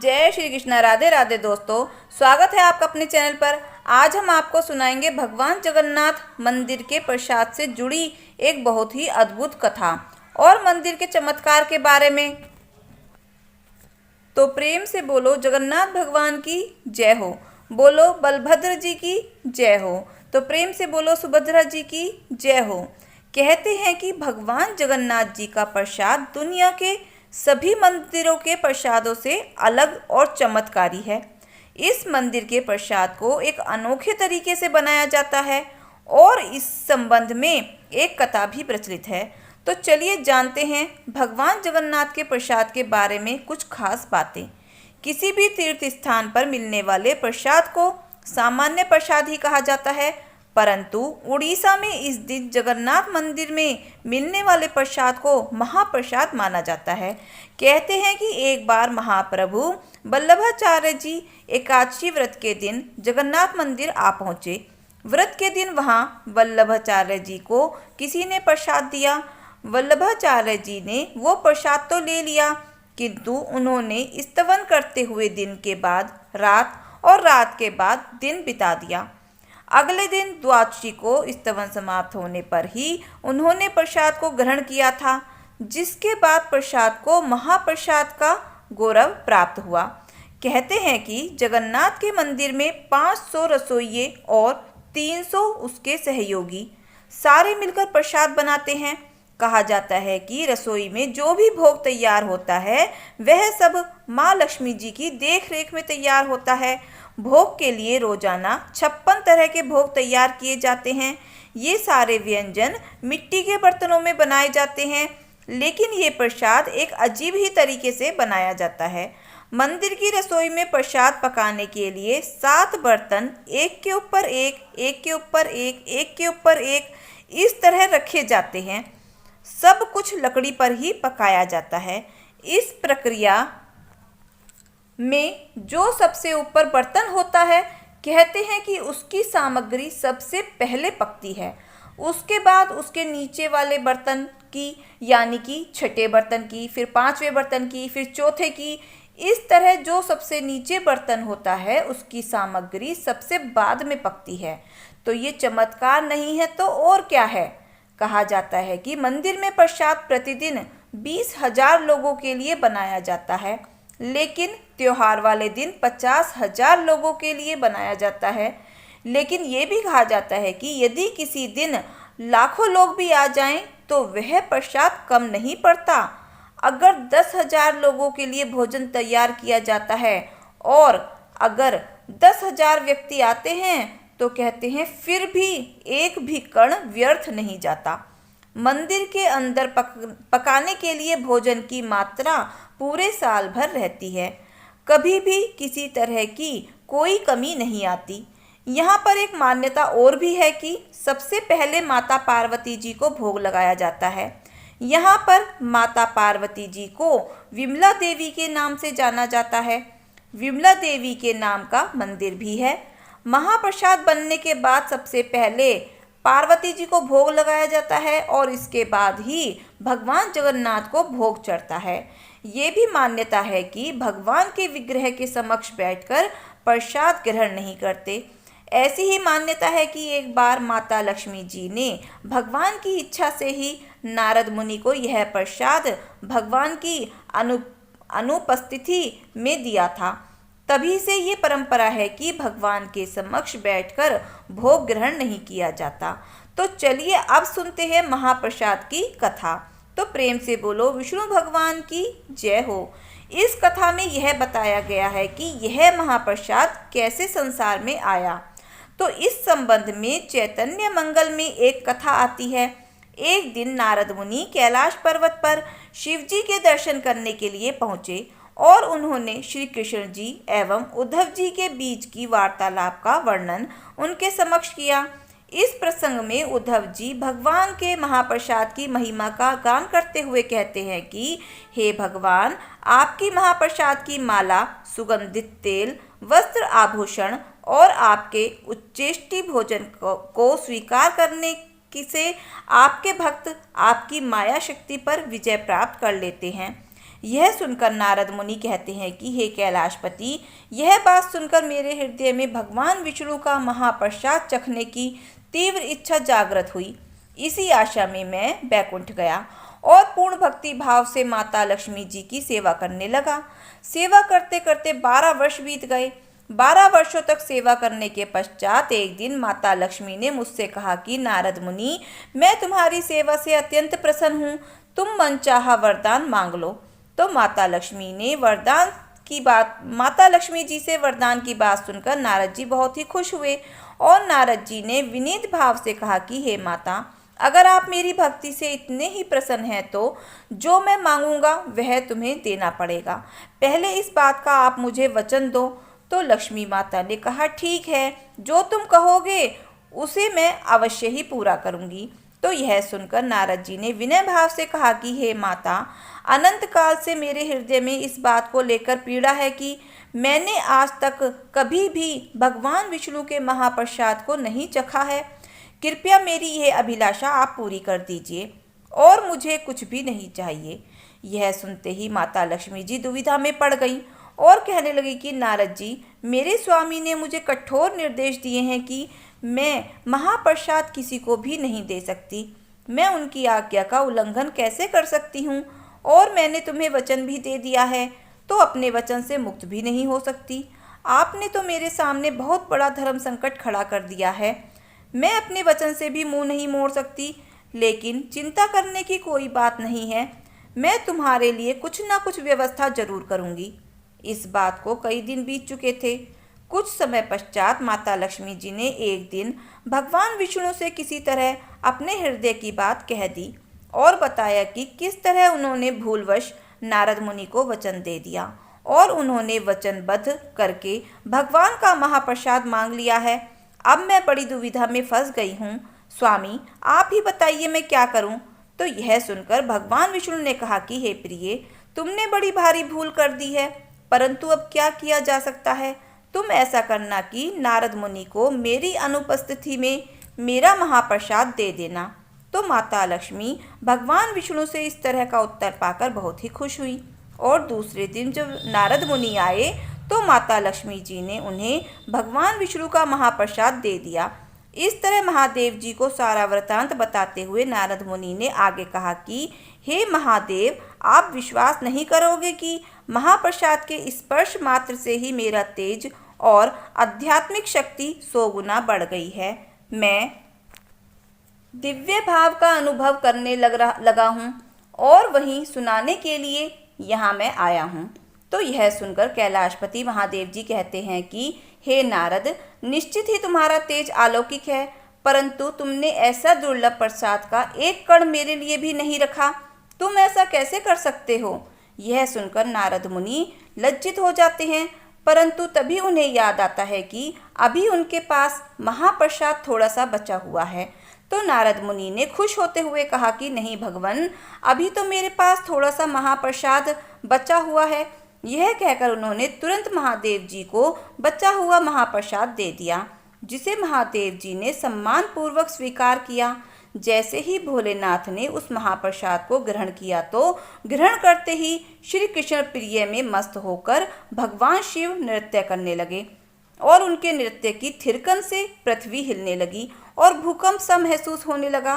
जय श्री कृष्णा। राधे राधे दोस्तों, स्वागत है आपका अपने चैनल पर। आज हम आपको सुनाएंगे भगवान जगन्नाथ मंदिर के प्रसाद से जुड़ी एक बहुत ही अद्भुत कथा और मंदिर के चमत्कार के बारे में। तो प्रेम से बोलो जगन्नाथ भगवान की जय हो, बोलो बलभद्र जी की जय हो, तो प्रेम से बोलो सुभद्रा जी की जय हो। कहते हैं कि भगवान जगन्नाथ जी का प्रसाद दुनिया के सभी मंदिरों के प्रसादों से अलग और चमत्कारी है। इस मंदिर के प्रसाद को एक अनोखे तरीके से बनाया जाता है और इस संबंध में एक कथा भी प्रचलित है। तो चलिए जानते हैं भगवान जगन्नाथ के प्रसाद के बारे में कुछ खास बातें। किसी भी तीर्थ स्थान पर मिलने वाले प्रसाद को सामान्य प्रसाद ही कहा जाता है, परंतु उड़ीसा में इस दिन जगन्नाथ मंदिर में मिलने वाले प्रसाद को महाप्रसाद माना जाता है। कहते हैं कि एक बार महाप्रभु वल्लभाचार्य जी एकादशी व्रत के दिन जगन्नाथ मंदिर आ पहुँचे। व्रत के दिन वहाँ वल्लभाचार्य जी को किसी ने प्रसाद दिया। वल्लभाचार्य जी ने वो प्रसाद तो ले लिया, किंतु उन्होंने स्तवन करते हुए दिन के बाद रात और रात के बाद दिन बिता दिया। अगले दिन द्वादशी को स्तवन समाप्त होने पर ही उन्होंने प्रसाद को ग्रहण किया था, जिसके बाद प्रसाद को महाप्रसाद का गौरव प्राप्त हुआ। कहते हैं कि जगन्नाथ के मंदिर में 500 रसोइये और 300 उसके सहयोगी सारे मिलकर प्रसाद बनाते हैं। कहा जाता है कि रसोई में जो भी भोग तैयार होता है वह सब माँ लक्ष्मी जी की देख रेख में तैयार होता है। भोग के लिए रोजाना 56 तरह के भोग तैयार किए जाते हैं। ये सारे व्यंजन मिट्टी के बर्तनों में बनाए जाते हैं, लेकिन ये प्रसाद एक अजीब ही तरीके से बनाया जाता है। मंदिर की रसोई में प्रसाद पकाने के लिए 7 बर्तन एक के ऊपर एक, एक के ऊपर एक, एक के ऊपर एक इस तरह रखे जाते हैं। सब कुछ लकड़ी पर ही पकाया जाता है। इस प्रक्रिया में जो सबसे ऊपर बर्तन होता है, कहते हैं कि उसकी सामग्री सबसे पहले पकती है। उसके बाद उसके नीचे वाले बर्तन की, यानी कि छठे बर्तन की, फिर 5वें बर्तन की, फिर चौथे की। इस तरह जो सबसे नीचे बर्तन होता है उसकी सामग्री सबसे बाद में पकती है। तो ये चमत्कार नहीं है तो और क्या है। कहा जाता है कि मंदिर में प्रसाद प्रतिदिन 20,000 लोगों के लिए बनाया जाता है, लेकिन त्योहार वाले दिन 50,000 लोगों के लिए बनाया जाता है। लेकिन ये भी कहा जाता है कि यदि किसी दिन लाखों लोग भी आ जाएं तो वह प्रसाद कम नहीं पड़ता। अगर 10,000 लोगों के लिए भोजन तैयार किया जाता है और अगर 10,000 व्यक्ति आते हैं तो कहते हैं फिर भी एक भी कण व्यर्थ नहीं जाता। मंदिर के अंदर पकाने के लिए भोजन की मात्रा पूरे साल भर रहती है, कभी भी किसी तरह की कोई कमी नहीं आती। यहाँ पर एक मान्यता और भी है कि सबसे पहले माता पार्वती जी को भोग लगाया जाता है। यहाँ पर माता पार्वती जी को विमला देवी के नाम से जाना जाता है। विमला देवी के नाम का मंदिर भी है। महाप्रसाद बनने के बाद सबसे पहले पार्वती जी को भोग लगाया जाता है और इसके बाद ही भगवान जगन्नाथ को भोग चढ़ता है। ये भी मान्यता है कि भगवान के विग्रह के समक्ष बैठकर प्रसाद ग्रहण नहीं करते। ऐसी ही मान्यता है कि एक बार माता लक्ष्मी जी ने भगवान की इच्छा से ही नारद मुनि को यह प्रसाद भगवान की अनुपस्थिति में दिया था। तभी से ये परंपरा है कि भगवान के समक्ष बैठकर भोग ग्रहण नहीं किया जाता। तो चलिए अब सुनते हैं महाप्रसाद की कथा। तो प्रेम से बोलो विष्णु भगवान की जय हो। इस कथा में यह बताया गया है कि यह महाप्रसाद कैसे संसार में आया। तो इस संबंध में चैतन्य मंगल में एक कथा आती है। एक दिन नारद मुनि कैलाश पर्वत पर शिव जी के दर्शन करने के लिए पहुँचे और उन्होंने श्री कृष्ण जी एवं उद्धव जी के बीच की वार्तालाप का वर्णन उनके समक्ष किया। इस प्रसंग में उद्धव जी भगवान के महाप्रसाद की महिमा का गान करते हुए कहते हैं कि हे भगवान, आपकी महाप्रसाद की माला, सुगंधित तेल, वस्त्र, आभूषण और आपके उच्चेष्टि भोजन को स्वीकार करने से आपके भक्त आपकी माया शक्ति पर विजय प्राप्त कर लेते हैं। यह सुनकर नारद मुनि कहते हैं कि हे कैलाशपति, यह बात सुनकर मेरे हृदय में भगवान विष्णु का महाप्रसाद चखने की तीव्र इच्छा जागृत हुई। इसी आशा में मैं बैकुंठ गया और पूर्ण भक्ति भाव से माता लक्ष्मी जी की सेवा करने लगा। सेवा करते करते 12 वर्ष बीत गए। 12 वर्षों तक सेवा करने के पश्चात एक दिन माता लक्ष्मी ने मुझसे कहा कि नारद मुनि, मैं तुम्हारी सेवा से अत्यंत प्रसन्न हूँ, तुम मनचाहा वरदान मांग लो। तो माता लक्ष्मी जी से वरदान की बात सुनकर नारद जी बहुत ही खुश हुए और नारद जी ने विनीत भाव से कहा कि हे माता, अगर आप मेरी भक्ति से इतने ही प्रसन्न हैं तो जो मैं मांगूंगा वह तुम्हें देना पड़ेगा। पहले इस बात का आप मुझे वचन दो। तो लक्ष्मी माता ने कहा, ठीक है, जो तुम कहोगे उसे मैं अवश्य ही पूरा करूंगी। तो यह सुनकर नारद जी ने विनय भाव से कहा कि हे माता, अनंत काल से मेरे हृदय में इस बात को लेकर पीड़ा है कि मैंने आज तक कभी भी भगवान विष्णु के महाप्रसाद को नहीं चखा है। कृपया मेरी यह अभिलाषा आप पूरी कर दीजिए और मुझे कुछ भी नहीं चाहिए। यह सुनते ही माता लक्ष्मी जी दुविधा में पड़ गईं और कहने लगी कि नारद जी, मेरे स्वामी ने मुझे कठोर निर्देश दिए हैं कि मैं महाप्रसाद किसी को भी नहीं दे सकती। मैं उनकी आज्ञा का उल्लंघन कैसे कर सकती हूँ? और मैंने तुम्हें वचन भी दे दिया है तो अपने वचन से मुक्त भी नहीं हो सकती। आपने तो मेरे सामने बहुत बड़ा धर्म संकट खड़ा कर दिया है। मैं अपने वचन से भी मुंह नहीं मोड़ सकती, लेकिन चिंता करने की कोई बात नहीं है। मैं तुम्हारे लिए कुछ ना कुछ व्यवस्था जरूर करूँगी। इस बात को कई दिन बीत चुके थे। कुछ समय पश्चात माता लक्ष्मी जी ने एक दिन भगवान विष्णु से किसी तरह अपने हृदय की बात कह दी और बताया कि किस तरह उन्होंने भूलवश नारद मुनि को वचन दे दिया और उन्होंने वचनबद्ध करके भगवान का महाप्रसाद मांग लिया है। अब मैं बड़ी दुविधा में फंस गई हूँ। स्वामी, आप ही बताइए मैं क्या करूँ? तो यह सुनकर भगवान विष्णु ने कहा कि हे प्रिय, तुमने बड़ी भारी भूल कर दी है, परंतु अब क्या किया जा सकता है। तुम ऐसा करना कि नारद मुनि को मेरी अनुपस्थिति में मेरा महाप्रसाद दे देना। तो माता लक्ष्मी भगवान विष्णु से इस तरह का उत्तर पाकर बहुत ही खुश हुई और दूसरे दिन जब नारद मुनि आए तो माता लक्ष्मी जी ने उन्हें भगवान विष्णु का महाप्रसाद दे दिया। इस तरह महादेव जी को सारा वृतांत बताते हुए नारद मुनि ने आगे कहा कि हे महादेव, आप विश्वास नहीं करोगे कि महाप्रसाद के स्पर्श मात्र से ही मेरा तेज और आध्यात्मिक शक्ति 100 गुना बढ़ गई है। मैं दिव्य भाव का अनुभव करने लगा हूँ और वहीं सुनाने के लिए यहाँ मैं आया हूँ। तो यह सुनकर कैलाशपति महादेव जी कहते हैं कि हे नारद, निश्चित ही तुम्हारा तेज अलौकिक है, परंतु तुमने ऐसा दुर्लभ प्रसाद का एक कण मेरे लिए भी नहीं रखा। तुम ऐसा कैसे कर सकते हो? यह सुनकर नारद मुनि लज्जित हो जाते हैं, परंतु तभी उन्हें याद आता है कि अभी उनके पास महाप्रसाद थोड़ा सा बचा हुआ है। तो नारद मुनि ने खुश होते हुए कहा कि नहीं भगवान, अभी तो मेरे पास थोड़ा सा महाप्रसाद बचा हुआ है। यह कहकर उन्होंने तुरंत महादेव जी को बचा हुआ महाप्रसाद दे दिया, जिसे महादेव जी ने सम्मान पूर्वक स्वीकार किया। जैसे ही भोलेनाथ ने उस महाप्रसाद को ग्रहण किया तो ग्रहण करते ही श्री कृष्ण प्रिय में मस्त होकर भगवान शिव नृत्य करने लगे और उनके नृत्य की थिरकन से पृथ्वी हिलने लगी और भूकंप सा महसूस होने लगा।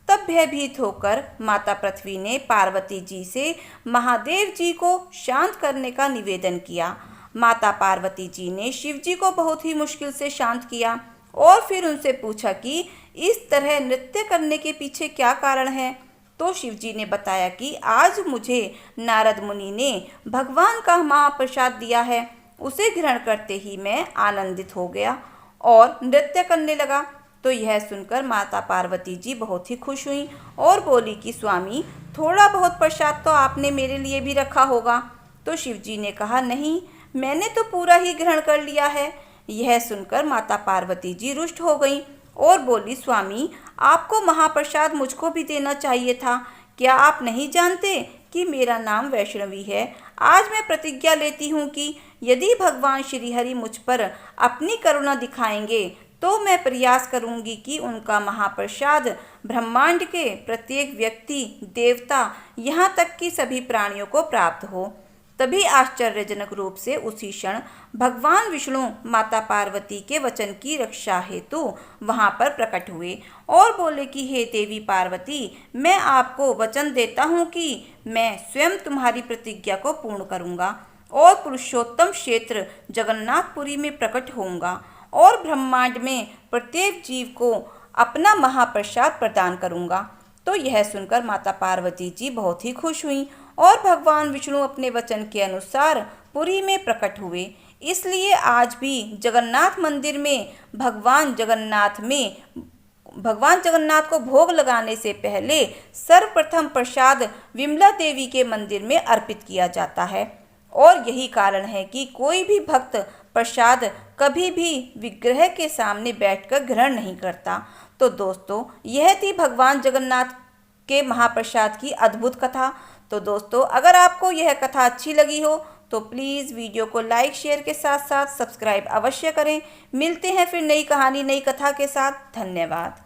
तब भयभीत होकर माता पृथ्वी ने पार्वती जी से महादेव जी को शांत करने का निवेदन किया। माता पार्वती जी ने शिव जी को बहुत ही मुश्किल से शांत किया और फिर उनसे पूछा कि इस तरह नृत्य करने के पीछे क्या कारण है। तो शिव जी ने बताया कि आज मुझे नारद मुनि ने भगवान का महाप्रसाद दिया है, उसे ग्रहण करते ही मैं आनंदित हो गया और नृत्य करने लगा। तो यह सुनकर माता पार्वती जी बहुत ही खुश हुई और बोली कि स्वामी, थोड़ा बहुत प्रसाद तो आपने मेरे लिए भी रखा होगा। तो शिव जी ने कहा, नहीं, मैंने तो पूरा ही ग्रहण कर लिया है। यह सुनकर माता पार्वती जी रुष्ट हो गईं और बोली, स्वामी, आपको महाप्रसाद मुझको भी देना चाहिए था। क्या आप नहीं जानते कि मेरा नाम वैष्णवी है? आज मैं प्रतिज्ञा लेती हूँ कि यदि भगवान श्रीहरि मुझ पर अपनी करुणा दिखाएंगे तो मैं प्रयास करूंगी कि उनका महाप्रसाद ब्रह्मांड के प्रत्येक व्यक्ति, देवता, यहाँ तक कि सभी प्राणियों को प्राप्त हो। तभी आश्चर्यजनक रूप से उसी क्षण भगवान विष्णु माता पार्वती के वचन की रक्षा हेतु वहां पर प्रकट हुए और बोले कि हे देवी पार्वती, मैं आपको वचन देता हूँ कि मैं स्वयं तुम्हारी प्रतिज्ञा को पूर्ण करूँगा और पुरुषोत्तम क्षेत्र जगन्नाथपुरी में प्रकट होऊंगा और ब्रह्मांड में प्रत्येक जीव को अपना महाप्रसाद प्रदान करूँगा। तो यह सुनकर माता पार्वती जी बहुत ही खुश हुई और भगवान विष्णु अपने वचन के अनुसार पुरी में प्रकट हुए। इसलिए आज भी जगन्नाथ मंदिर में भगवान जगन्नाथ को भोग लगाने से पहले सर्वप्रथम प्रसाद विमला देवी के मंदिर में अर्पित किया जाता है और यही कारण है कि कोई भी भक्त प्रसाद कभी भी विग्रह के सामने बैठकर ग्रहण नहीं करता। तो दोस्तों, यह थी भगवान जगन्नाथ के महाप्रसाद की अद्भुत कथा। तो दोस्तों, अगर आपको यह कथा अच्छी लगी हो तो प्लीज़ वीडियो को लाइक शेयर के साथ साथ सब्सक्राइब अवश्य करें। मिलते हैं फिर नई कहानी नई कथा के साथ। धन्यवाद।